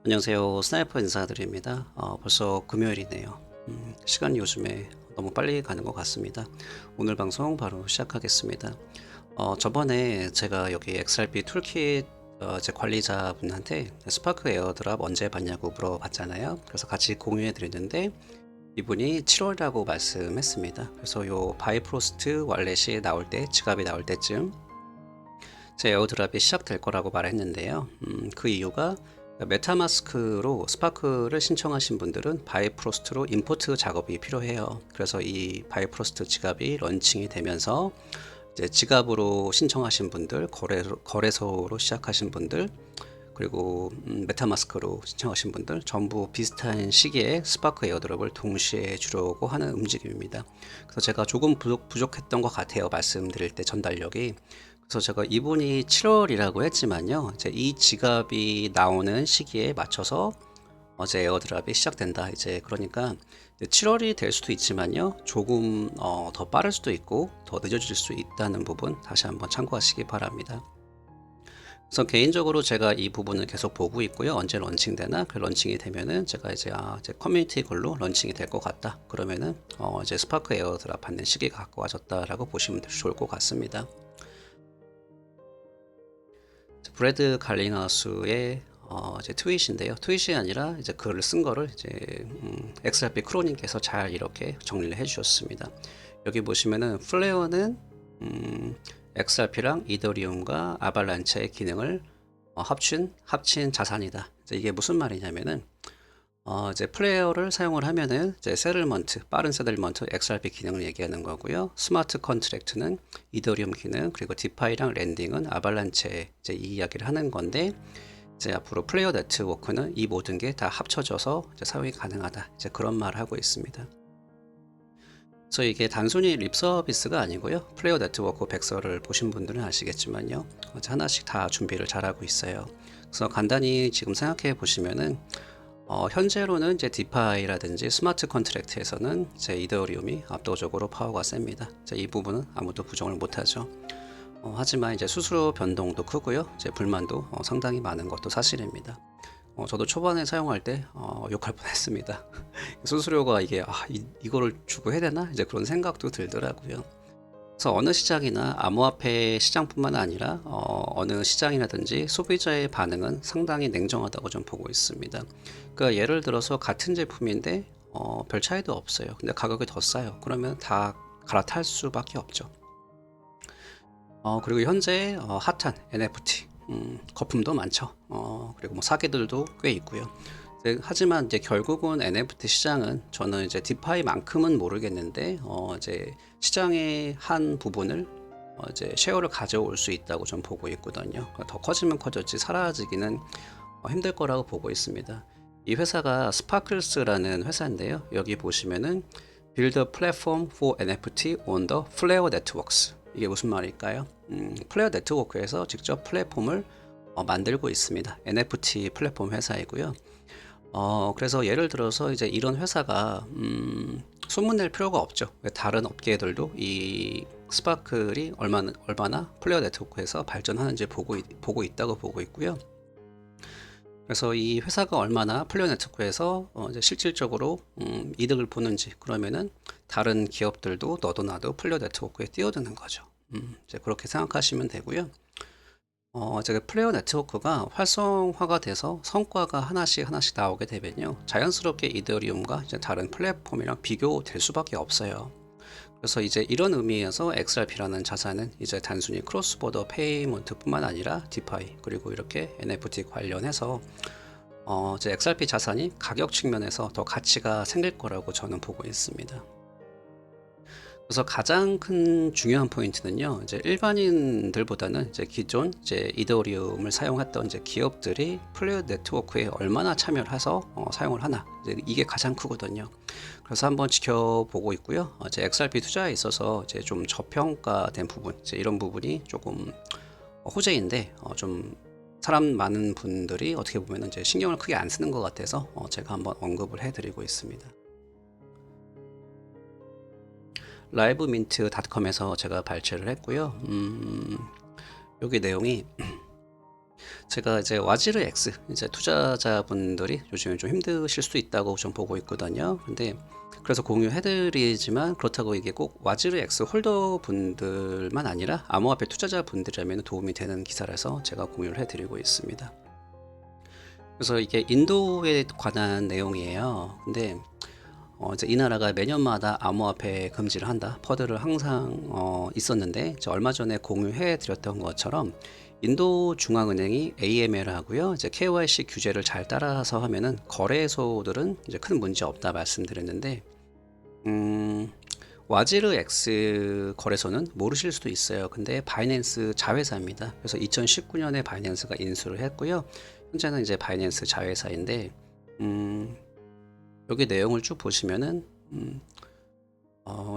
안녕하세요. 스나이퍼 인사드립니다. 벌써 금요일이네요. 시간이 요즘에 너무 빨리 가는 것 같습니다. 오늘 방송 바로 시작하겠습니다. 저번에 제가 여기 XRP 툴킷 제 관리자분한테 스파크 에어드랍 언제 받냐고 물어봤잖아요. 그래서 같이 공유해 드렸는데 이분이 7월이라고 말씀했습니다. 그래서 요 바이프로스트 월렛이 나올 때, 지갑이 나올 때쯤 제 에어드랍이 시작될 거라고 말했는데요. 그 이유가 메타마스크로 스파크를 신청하신 분들은 바이프로스트로 임포트 작업이 필요해요. 그래서 이 바이프로스트 지갑이 런칭이 되면서 이제 지갑으로 신청하신 분들, 거래소로 시작하신 분들, 그리고 메타마스크로 신청하신 분들 전부 비슷한 시기에 스파크 에어드롭을 동시에 주려고 하는 움직임입니다. 그래서 제가 조금 부족했던 것 같아요. 말씀드릴 때 전달력이. 그래서 제가 이분이 7월이라고 했지만요. 이제 이 지갑이 나오는 시기에 맞춰서 어제 에어드랍이 시작된다. 이제 그러니까 7월이 될 수도 있지만요. 조금 더 빠를 수도 있고 더 늦어질 수 있다는 부분 다시 한번 참고하시기 바랍니다. 그래서 개인적으로 제가 이 부분을 계속 보고 있고요. 언제 런칭되나 그 런칭이 되면은 제가 이제 커뮤니티 글로 런칭이 될 것 같다. 그러면은 이제 스파크 에어드랍 받는 시기가 가까워졌다라고 보시면 좋을 것 같습니다. 브래드 갈링하우스의 이제 트윗인데요. 트윗이 아니라 이제 글을 쓴 거를 이제 XRP 크로님께서 잘 이렇게 정리를 해주셨습니다. 여기 보시면은 플레어는 XRP랑 이더리움과 아발란체의 기능을 합친 자산이다. 이게 무슨 말이냐면은 이제 플레이어를 사용을 하면은 이제 세틀먼트, 빠른 세틀먼트 XRP 기능을 얘기하는 거고요. 스마트 컨트랙트는 이더리움 기능, 그리고 디파이랑 랜딩은 아발란체 이제 이 이야기를 하는 건데 이제 앞으로 플레이어 네트워크는 이 모든 게 다 합쳐져서 이제 사용이 가능하다. 이제 그런 말을 하고 있습니다. 그래서 이게 단순히 립 서비스가 아니고요. 플레이어 네트워크 백서를 보신 분들은 아시겠지만요. 하나씩 다 준비를 잘하고 있어요. 그래서 간단히 지금 생각해 보시면은 현재로는 이제 디파이라든지 스마트 컨트랙트에서는 이제 이더리움이 압도적으로 파워가 셉니다. 이 부분은 아무도 부정을 못하죠. 하지만 이제 수수료 변동도 크고요. 이제 불만도 상당히 많은 것도 사실입니다. 저도 초반에 사용할 때 욕할 뻔했습니다. 수수료가 이게 이거를 주고 해야 되나? 이제 그런 생각도 들더라고요. 그래서 어느 시장이나 암호화폐 시장뿐만 아니라 어느 시장이라든지 소비자의 반응은 상당히 냉정하다고 좀 보고 있습니다. 그러니까 예를 들어서 같은 제품인데 별 차이도 없어요. 근데 가격이 더 싸요. 그러면 다 갈아탈 수밖에 없죠. 그리고 현재 핫한 NFT 거품도 많죠. 그리고 뭐 사기들도 꽤 있고요. 하지만 이제 결국은 NFT 시장은 저는 이제 디파이만큼은 모르겠는데 이제 시장의 한 부분을 이제 쉐어를 가져올 수 있다고 좀 보고 있거든요. 그러니까 더 커지면 커졌지 사라지기는 힘들 거라고 보고 있습니다. 이 회사가 스파클스라는 회사인데요. 여기 보시면은 Build a Platform for NFT on the Flare Networks. 이게 무슨 말일까요? 플레어 네트워크에서 직접 플랫폼을 만들고 있습니다. NFT 플랫폼 회사이고요. 그래서 예를 들어서 이제 이런 회사가 소문낼 필요가 없죠. 다른 업계들도 이 스파클이 얼마나 플레어 네트워크에서 발전하는지 보고 있다고 보고 있고요. 그래서 이 회사가 얼마나 플레어 네트워크에서 이제 실질적으로 이득을 보는지 그러면은 다른 기업들도 너도 나도 플레어 네트워크에 뛰어드는 거죠. 이제 그렇게 생각하시면 되고요. 이제 플레이어 네트워크가 활성화가 돼서 성과가 하나씩 나오게 되면요. 자연스럽게 이더리움과 이제 다른 플랫폼이랑 비교될 수밖에 없어요. 그래서 이제 이런 의미에서 XRP라는 자산은 이제 단순히 크로스보더 페이먼트뿐만 아니라 디파이 그리고 이렇게 NFT 관련해서 이제 XRP 자산이 가격 측면에서 더 가치가 생길 거라고 저는 보고 있습니다. 그래서 가장 큰 중요한 포인트는요. 이제 일반인들보다는 이제 기존 이제 이더리움을 사용했던 이제 기업들이 플레이어 네트워크에 얼마나 참여를 해서 사용을 하나. 이게 가장 크거든요. 그래서 한번 지켜보고 있고요. 이제 XRP 투자에 있어서 이제 좀 저평가된 부분, 이제 이런 부분이 조금 호재인데 좀 사람 많은 분들이 어떻게 보면 이제 신경을 크게 안 쓰는 것 같아서 제가 한번 언급을 해드리고 있습니다. 라이브민트닷컴에서 제가 발췌를 했고요. 여기 내용이 제가 이제 와지르 X 이제 투자자분들이 요즘에 좀 힘드실 수 있다고 좀 보고 있거든요. 근데 그래서 공유해드리지만 그렇다고 이게 꼭 와지르 X 홀더 분들만 아니라 암호화폐 투자자 분들이라면 도움이 되는 기사라서 제가 공유를 해드리고 있습니다. 그래서 이게 인도에 관한 내용이에요. 근데 이제 이 나라가 매년마다 암호화폐 금지를 한다. 퍼드를 항상 있었는데 얼마 전에 공유해 드렸던 것처럼 인도 중앙은행이 AML 하고요. 이제 KYC 규제를 잘 따라서 하면은 거래소들은 이제 큰 문제 없다 말씀드렸는데 와지르 X 거래소는 모르실 수도 있어요. 근데 바이낸스 자회사입니다. 그래서 2019년에 바이낸스가 인수를 했고요. 현재는 이제 바이낸스 자회사인데 여기 내용을 쭉 보시면은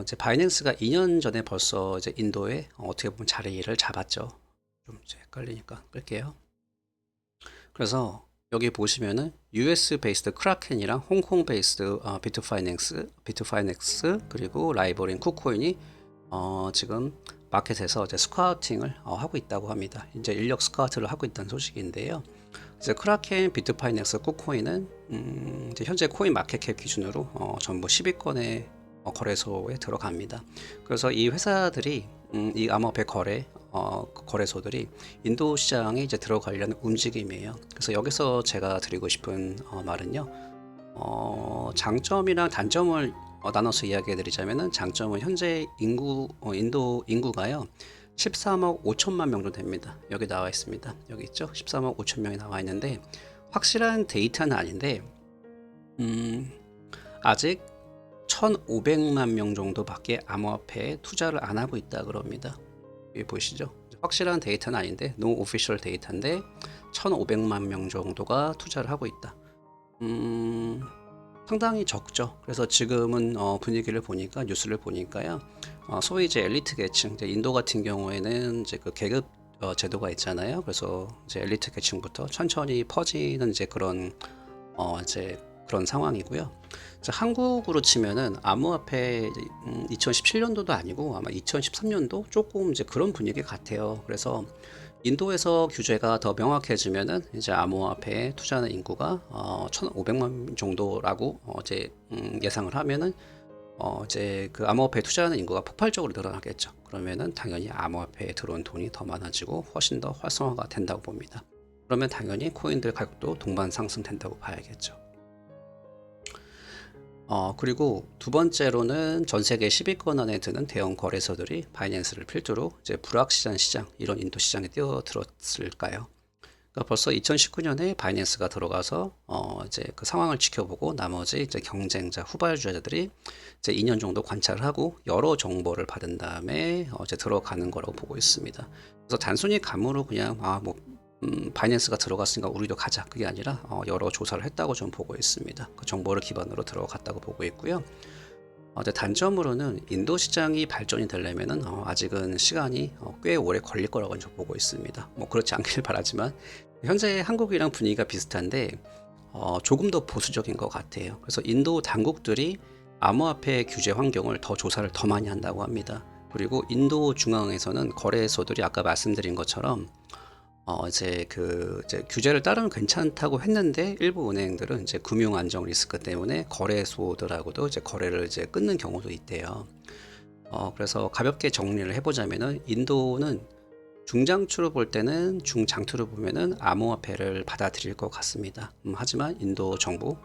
이제 바이낸스가 2년 전에 벌써 이제 인도에 어떻게 보면 자리를 잡았죠. 좀 이제 헷갈리니까 끌게요. 그래서 여기 보시면은 US 베이스드 크라켄이랑 홍콩 베이스드 비트파이넥스 그리고 라이벌인 쿠코인이 지금 마켓에서 이제 스카우팅을 하고 있다고 합니다. 이제 인력 스카우트를 하고 있다는 소식인데요. 이제 크라켄, 비트파이넥스, 쿠코인은 이제 현재 코인 마켓캡 기준으로 전부 10위권의 거래소에 들어갑니다. 그래서 이 회사들이 이 암호화폐 거래소들이 인도 시장에 이제 들어가려는 움직임이에요. 그래서 여기서 제가 드리고 싶은 말은요. 장점이랑 단점을 나눠서 이야기해 드리자면은 장점은 현재 인도 인구가요. 13억 5천만 명 정도 됩니다. 여기 나와 있습니다. 여기 있죠? 13억 5천 명이 나와 있는데 확실한 데이터는 아닌데 아직 1,500만 명 정도밖에 암호화폐에 투자를 안 하고 있다 그럽니다. 여기 보시죠? 확실한 데이터는 아닌데 노 오피셜 데이터인데 1,500만 명 정도가 투자를 하고 있다. 상당히 적죠. 그래서 지금은 분위기를 보니까 뉴스를 보니까요. 소위 이제 엘리트 계층, 이제 인도 같은 경우에는 이제 그 계급 제도가 있잖아요. 그래서 이제 엘리트 계층부터 천천히 퍼지는 이제 그런 이제 그런 상황이고요. 한국으로 치면은 암호화폐 2017년도도 아니고 아마 2013년도 조금 이제 그런 분위기 같아요. 그래서 인도에서 규제가 더 명확해지면은 이제 암호화폐에 투자하는 인구가 1,500만 정도라고 이제 예상을 하면은 이제 그 암호화폐에 투자하는 인구가 폭발적으로 늘어나겠죠. 그러면은 당연히 암호화폐에 들어온 돈이 더 많아지고 훨씬 더 활성화가 된다고 봅니다. 그러면 당연히 코인들 가격도 동반 상승된다고 봐야겠죠. 그리고 두 번째로는 전 세계 10위권 안에 드는 대형 거래소들이 바이낸스를 필두로 이제 불확실한 시장, 이런 인도 시장에 뛰어들었을까요? 그러니까 벌써 2019년에 바이낸스가 들어가서 이제 그 상황을 지켜보고 나머지 이제 경쟁자, 후발주자들이 이제 2년 정도 관찰을 하고 여러 정보를 받은 다음에 이제 들어가는 거라고 보고 있습니다. 그래서 단순히 감으로 그냥 바이낸스가 들어갔으니까 우리도 가자, 그게 아니라 여러 조사를 했다고 좀 보고 있습니다. 그 정보를 기반으로 들어갔다고 보고 있고요. 단점으로는 인도 시장이 발전이 되려면은 아직은 시간이 꽤 오래 걸릴 거라고 좀 보고 있습니다. 뭐 그렇지 않길 바라지만 현재 한국이랑 분위기가 비슷한데 조금 더 보수적인 것 같아요. 그래서 인도 당국들이 암호화폐 규제 환경을 더 조사를 더 많이 한다고 합니다. 그리고 인도 중앙에서는 거래소들이 아까 말씀드린 것처럼 이제 규제를 따르면 괜찮다고 했는데 일부 은행들은 이제 금융 안정 리스크 때문에 거래소들하고도 이제 거래를 이제 끊는 경우도 있대요. 그래서 가볍게 정리를 해보자면은 인도는 중장투로 볼 때는 중장투로 보면은 암호화폐를 받아들일 것 같습니다. 하지만 인도 정부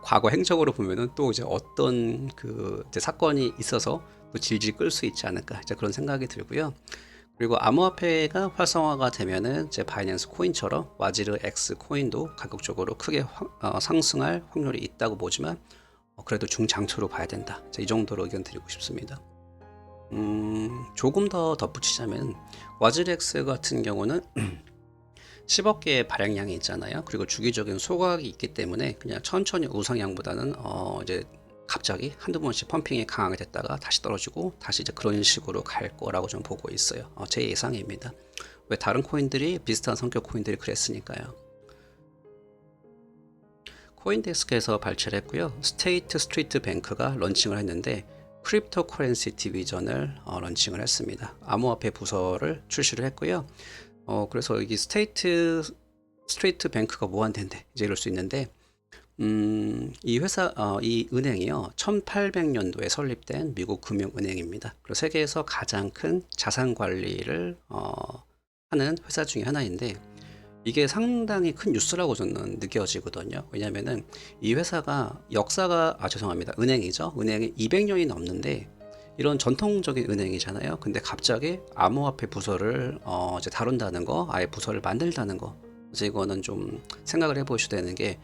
과거 행적으로 보면은 또 이제 어떤 그 이제 사건이 있어서 또 질질 끌 수 있지 않을까 이제 그런 생각이 들고요. 그리고 암호화폐가 활성화가 되면은 이제 바이낸스 코인처럼 와지르 X 코인도 가격적으로 크게 상승할 확률이 있다고 보지만 그래도 중장투로 봐야 된다. 이 정도로 의견 드리고 싶습니다. 조금 더 덧붙이자면 와지르 X 같은 경우는 10억 개의 발행량이 있잖아요. 그리고 주기적인 소각이 있기 때문에 그냥 천천히 우상향보다는 이제 갑자기 한두 번씩 펌핑이 강하게 됐다가 다시 떨어지고 다시 이제 그런 식으로 갈 거라고 좀 보고 있어요. 제 예상입니다. 왜 다른 코인들이 비슷한 성격 코인들이 그랬으니까요. 코인데스크에서 발췌를 했고요. 스테이트 스트리트 뱅크가 런칭을 했는데 크립토 커런시 디비전을 런칭을 했습니다. 암호화폐 부서를 출시를 했고요. 그래서 이게 스트레이트 뱅크가 뭐한텐데 이제 이럴 수 있는데, 이 은행이요, 1800년도에 설립된 미국 금융은행입니다. 그리고 세계에서 가장 큰 자산 관리를 하는 회사 중에 하나인데, 이게 상당히 큰 뉴스라고 저는 느껴지거든요. 왜냐면은 이 회사가 역사가, 죄송합니다, 은행이죠. 은행이 200년이 넘는데, 이런 전통적인 은행이잖아요. 근데 갑자기 암호화폐 부서를 이제 다룬다는 거, 아예 부서를 만들다는 거, 이제 이거는 좀 생각을 해보셔야 되는 게,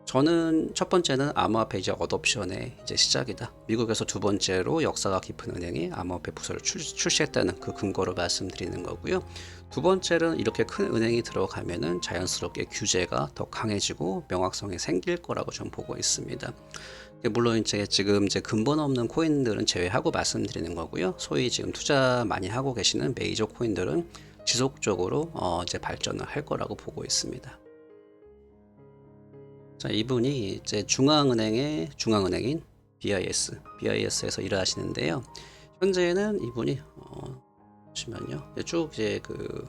저는 첫 번째는 암호화폐 이제 어둠션의 이제 시작이다. 미국에서 두 번째로 역사가 깊은 은행이 암호화폐 부서를 출시했다는 그 근거로 말씀드리는 거고요. 두 번째는 이렇게 큰 은행이 들어가면은 자연스럽게 규제가 더 강해지고 명확성이 생길 거라고 좀 보고 있습니다. 물론 이제 지금 이제 근본 없는 코인들은 제외하고 말씀드리는 거고요. 소위 지금 투자 많이 하고 계시는 메이저 코인들은 지속적으로 이제 발전을 할 거라고 보고 있습니다. 자, 이분이 이제 중앙은행인 BIS에서 일을 하시는데요. 현재는 이분이 보시면요, 쭉 이제 그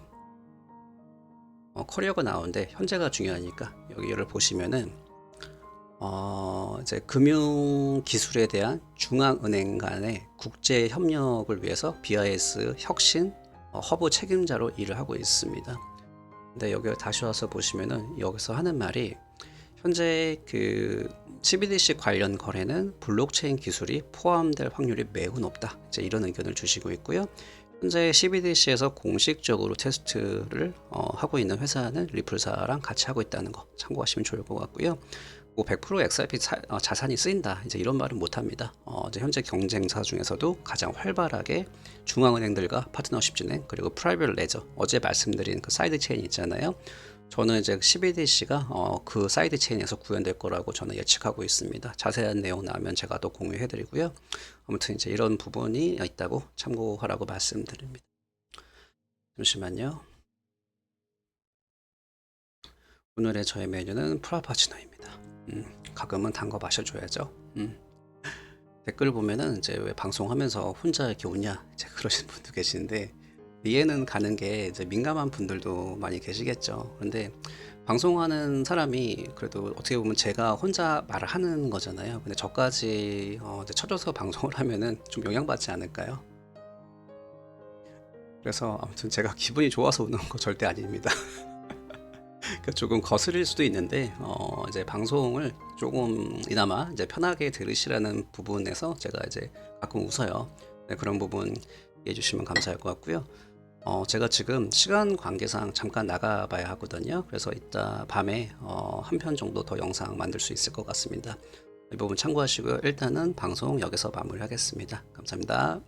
커리어가 나오는데, 현재가 중요하니까 여기를 보시면은 이제 금융 기술에 대한 중앙은행 간의 국제 협력을 위해서 BIS 혁신 허브 책임자로 일을 하고 있습니다. 근데 여기 다시 와서 보시면은 여기서 하는 말이, 현재 그 CBDC 관련 거래는 블록체인 기술이 포함될 확률이 매우 높다, 이제 이런 의견을 주시고 있고요. 현재 CBDC에서 공식적으로 테스트를 하고 있는 회사는 리플사랑 같이 하고 있다는 거 참고하시면 좋을 것 같고요. 뭐 100% XRP 자산이 쓰인다, 이제 이런 말은 못합니다. 이제 현재 경쟁사 중에서도 가장 활발하게 중앙은행들과 파트너십 진행, 그리고 프라이빗 레저, 어제 말씀드린 그 사이드 체인 있잖아요. 저는 이제 CBDC가 그 사이드 체인에서 구현될 거라고 저는 예측하고 있습니다. 자세한 내용 나오면 제가 또 공유해드리고요. 아무튼 이제 이런 부분이 있다고 참고하라고 말씀드립니다. 잠시만요. 오늘의 저의 메뉴는 프라파치노입니다. 가끔은 단 거 마셔줘야죠. 댓글 보면은 이제 왜 방송하면서 혼자 이렇게 웃냐, 이제 그러시는 분도 계시는데, 이해는 가는 게 이제 민감한 분들도 많이 계시겠죠. 그런데 방송하는 사람이 그래도 어떻게 보면 제가 혼자 말을 하는 거잖아요. 근데 저까지 이제 쳐줘서 방송을 하면은 좀 영향받지 않을까요? 그래서 아무튼 제가 기분이 좋아서 우는 거 절대 아닙니다. 그러니까 조금 거슬릴 수도 있는데, 이제 방송을 조금 이나마 이제 편하게 들으시라는 부분에서 제가 이제 가끔 웃어요. 네, 그런 부분 이해해 주시면 감사할 것 같고요. 제가 지금 시간 관계상 잠깐 나가봐야 하거든요. 그래서 이따 밤에 한 편 정도 더 영상 만들 수 있을 것 같습니다. 이 부분 참고하시고요. 일단은 방송 여기서 마무리하겠습니다. 감사합니다.